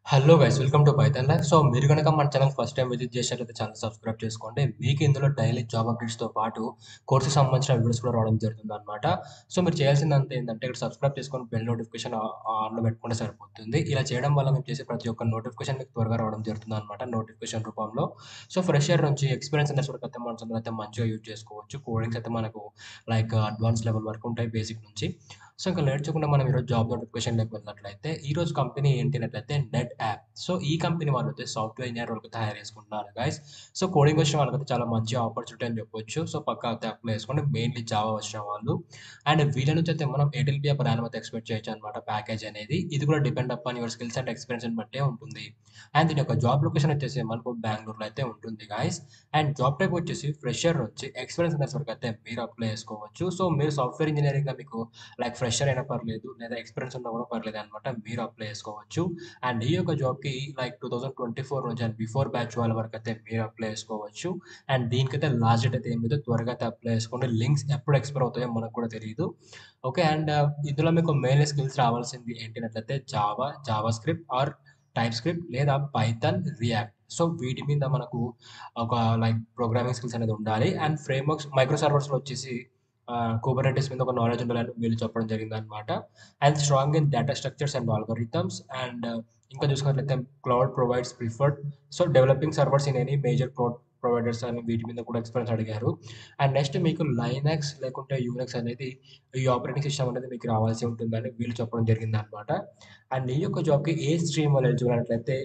Hello guys welcome to Python life. So మీరు గనక మన ఛానల్ ఫస్ట్ టైం విజిట్ చేసినట్లయితే ఛానల్ సబ్స్క్రైబ్ చేసుకోండి. మీకు ఇందులో డైలీ జాబ్ అప్డేట్స్‌తో పాటు కోర్స్‌కి సంబంధించిన వీడియోస్ కూడా రావడం జరుగుతుందనమాట. సో మీరు చేయాల్సిందంతా ఏందంటే ఇక్కడ సబ్స్క్రైబ్ చేసుకొని బెల్ నోటిఫికేషన్ ఆన్‌లో పెట్టుకుంటే సరిపోతుంది. ఇలా చేయడం వల్ల మేము చేసే ప్రతి ఒక్క నోటిఫికేషన్ మీకు త్వరగా రావడం జరుగుతుందనమాట నోటిఫికేషన్ రూపంలో. సో ఫ్రెషర్ నుంచి ఎక్స్‌పీరియన్స్ ఉన్న అయితే మనసునైతే మంచిగా యూజ్ చేసుకోవచ్చు. కోడింగ్స్ అయితే మనకు లైక్ అడ్వాన్స్ లెవెల్ వరకు ఉంటాయి బేసిక్ నుంచి. సో ఇంకా లేట్ చేయకుండా మనం ఈరోజు జాబ్ నోటిఫికేషన్‌లోకి వెళ్ళినట్లయితే, ఈరోజు కంపెనీ ఏంటి అన్నట్లయితే నెట్ యాప్. సో ఈ కంపెనీ వాళ్ళైతే సాఫ్ట్‌వేర్ ఇంజినీర్ వాళ్ళకైతే హైర్ చేసుకుంటున్నారు గైస్. సో కోడింగ్ వచ్చిన వాళ్ళకైతే చాలా మంచి ఆపర్చునిటీ అని చెప్పొచ్చు. సో పక్కా అయితే అప్లై చేసుకోండి. మెయిన్‌లీ జావా వచ్చిన వాళ్ళు. అండ్ వీళ్ళ నుంచి అయితే మనం 18 పర్ యానం అయితే ఎక్స్‌పెక్ట్ చేయొచ్చు అనమాట ప్యాకేజ్ అనేది. ఇది కూడా depend upon your skills and ఎక్స్‌పీరియన్స్‌ని బట్టే ఉంటుంది. అండ్ దీని యొక్క జాబ్ లొకేషన్ వచ్చేసి మనకు బెంగుళూరులో అయితే ఉంటుంది గైస్. అండ్ జాబ్ టైప్ వచ్చేసి ఫ్రెషర్ నుంచి ఎక్స్‌పీరియన్స్ ఉన్నంత వరకు అయితే మీరు అప్లై చేసుకోవచ్చు. సో మీరు సాఫ్ట్‌వేర్ ఇంజినీరింగ్‌గా మీకు లైక్ ఫ్రెషర్ అయినా పర్లేదు లేదా ఎక్స్‌పీరియన్స్ ఉన్నా కూడా పర్లేదనమాట. మీరు అప్లై చేసుకోవచ్చు. అండ్ ఈ యొక్క జాబ్‌కి లైక్ 2024 నుంచి అండ్ బిఫోర్ బ్యాచ్ వాళ్ళ వరకైతే మీరు అప్లై చేసుకోవచ్చు. అండ్ దీనికైతే లాస్ట్ డేట్ అయితే ఏం లేదు. త్వరగా అయితే అప్లై చేసుకోండి. లింక్స్ ఎప్పుడు ఎక్స్‌పైర్ అవుతాయో మనకు కూడా తెలీదు. ఓకే. అండ్ ఇందులో మీకు మెయిన్‌లీ స్కిల్స్ రావాల్సింది ఏంటి అన్నట్లయితే Java, Java script or type script లేదా పైథాన్, రియాక్ట్. సో వీటి మీద మనకు ఒక లైక్ ప్రోగ్రామింగ్ స్కిల్స్ అనేది ఉండాలి. అండ్ ఫ్రేమ్‌వర్క్స్ మైక్రో సర్వర్స్‌లో వచ్చేసి కుబర్నెటిస్ మీద ఒక నాలెడ్జ్ ఉండాలని వీళ్ళు చెప్పడం జరిగిందనమాట. And strong in data structures and algorithms and ఇంకా చూసుకున్నట్లయితే cloud provides preferred. So developing servers in any major cloud providers అని వీటి మీద కూడా ఎక్స్‌పీరియన్స్ అడిగారు. అండ్ నెక్స్ట్ మీకు లైనక్స్ లేకుంటే యూనిక్స్ అనేది ఈ ఆపరేటింగ్ సిస్టమ్ అనేది మీకు రావాల్సి ఉంటుందని వీళ్ళు చెప్పడం జరిగిందనమాట. అండ్ ఈ యొక్క జాబ్‌కి ఏ స్ట్రీమ్ వాళ్ళు ఎలిజిబుల్ అన్నట్లయితే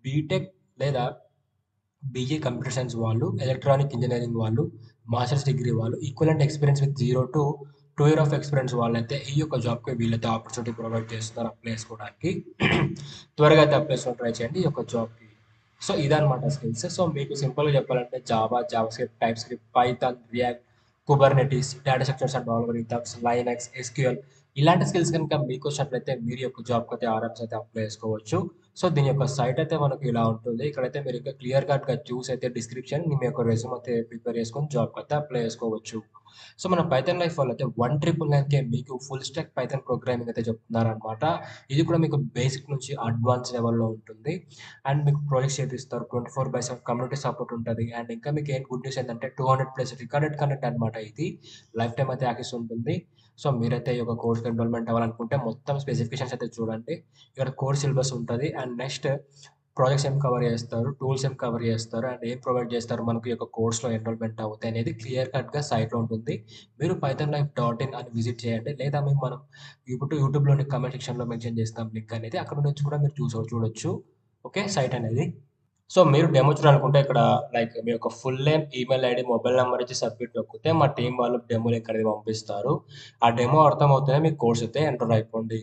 బీటెక్ లేదా బీఏ కంప్యూటర్ సైన్స్ వాళ్ళు, ఎలక్ట్రానిక్ ఇంజినీరింగ్ వాళ్ళు, మాస్టర్స్ డిగ్రీ వాళ్ళు, equivalent experience with 0-2 year of experience వాళ్ళైతే ఈ యొక్క జాబ్‌కి వీళ్ళైతే ఆపర్చునిటీ ప్రొవైడ్ చేస్తున్నారు అప్లై చేసుకోవడానికి. త్వరగా అయితే అప్లై చేసుకోవడానికి ట్రై చేయండి ఈ యొక్క జాబ్‌కి. సో ఇదనమాట స్కిల్స్. సో మీకు సింపుల్‌గా చెప్పాలంటే Java, Java script, type script, Python, react, Kubernetes, data structures and algorithms, Linux, SQL ఇలాంటి స్కిల్స్ గనుక మీకొచ్చినట్లయితే మీరు ఈ యొక్క జాబ్‌కైతే ఆరామ్స్ అయితే అప్లై చేసుకోవచ్చు. సో దీని యొక్క సైట్ అయితే మనకు ఇలా ఉంటుంది. ఇక్కడైతే మీరు ఇంకా క్లియర్ కట్‌గా చూసి అయితే డిస్క్రిప్షన్ మీ యొక్క రెజ్యూమ్ అయితే ప్రిపేర్ చేసుకొని జాబ్‌కైతే అప్లై చేసుకోవచ్చు. సో మన పైథాన్ లైఫ్ వాళ్ళైతే 1999కే మీకు ఫుల్ స్టాక్ పైథాన్ ప్రోగ్రామింగ్ అయితే చెప్తున్నారనమాట. ఇది కూడా మీకు బేసిక్ నుంచి అడ్వాన్స్ లెవెల్‌లో ఉంటుంది. అండ్ మీకు ప్రాజెక్ట్స్ చేపిస్తారు. 24/7 కమ్యూనిటీ సపోర్ట్ ఉంటది. అండ్ ఇంకా మీకు ఏం గుడ్ న్యూస్ ఏంటంటే 200+ రికార్డెడ్ కంటెంట్ అనమాట ఇది. లైఫ్ టైమ్ అయితే యాక్సెస్ ఉంటుంది. సో మీరైతే ఈ యొక్క కోర్స్‌కి ఎన్రోల్‌మెంట్ అవ్వాలనుకుంటే మొత్తం స్పెసిఫికేషన్స్ అయితే చూడండి. ఇక్కడ కోర్ సిలబస్ ఉంటది. అండ్ నెక్స్ట్ ప్రాజెక్ట్స్ ఏం కవర్ చేస్తారు, టూల్స్ ఏం కవర్ చేస్తారు, అండ్ ఏం ప్రొవైడ్ చేస్తారు మనకు ఈ యొక్క కోర్స్‌లో ఎన్రోల్‌మెంట్ అవుతే అనేది క్లియర్ కట్‌గా సైట్‌లో ఉంటుంది. మీరు pythonlife.in అని విజిట్ చేయండి. లేదా మనం యూట్యూబ్‌లోని కామెంట్ సెక్షన్‌లో మెన్షన్ చేస్తాం లింక్ అనేది. అక్కడ నుంచి కూడా మీరు చూడొచ్చు. ఓకే. సైట్ అనేది. సో మీరు డెమో చూడాలనుకుంటే ఇక్కడ లైక్ మీ యొక్క full name, email ID, mobile number ఇచ్చి సబ్మిట్ నొక్కితే మా టీమ్ వాళ్ళు డెమో లింక్ అనేది పంపిస్తారు. ఆ డెమో అర్థమవుతేనే మీకు కోర్స్ అయితే ఎంటర్ అయిపోండి.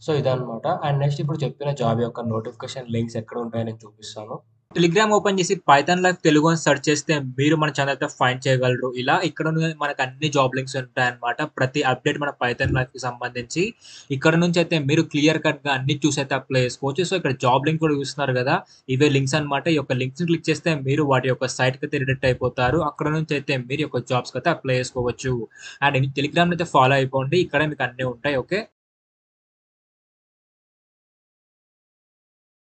సో ఇదనమాట. అండ్ నెక్స్ట్ ఇప్పుడు చెప్పిన జాబ్ యొక్క నోటిఫికేషన్ లింక్స్ ఎక్కడ ఉంటాయో నేను చూపిస్తాను. టెలిగ్రామ్ ఓపెన్ చేసి పైథాన్ లైవ్ తెలుగు అని సెర్చ్ చేస్తే మీరు మన ఛానల్ అయితే ఫైండ్ చేయగలరు. ఇలా ఇక్కడ మనకు అన్ని జాబ్ లింక్స్ ఉంటాయన్నమాట. ప్రతి అప్డేట్ మన పైథాన్ లైవ్‌కి సంబంధించి ఇక్కడ నుంచి అయితే మీరు క్లియర్ కట్‌గా అన్ని చూసి అయితే అప్లై చేసుకోవచ్చు. సో ఇక్కడ జాబ్ లింక్ కూడా చూస్తున్నారు కదా! ఇవే లింక్స్ అన్నమాట. ఈ యొక్క లింక్స్‌ని క్లిక్ చేస్తే మీరు వాటి యొక్క సైట్‌కి అయితే రిడైరెక్ట్ అయిపోతారు. అక్కడ నుంచి అయితే మీరు యొక్క జాబ్స్‌కి అయితే అప్లై చేసుకోవచ్చు. అండ్ టెలిగ్రామ్‌ని అయితే ఫాలో అయిపోండి. ఇక్కడే మీకు అన్నీ ఉంటాయి. ఓకే.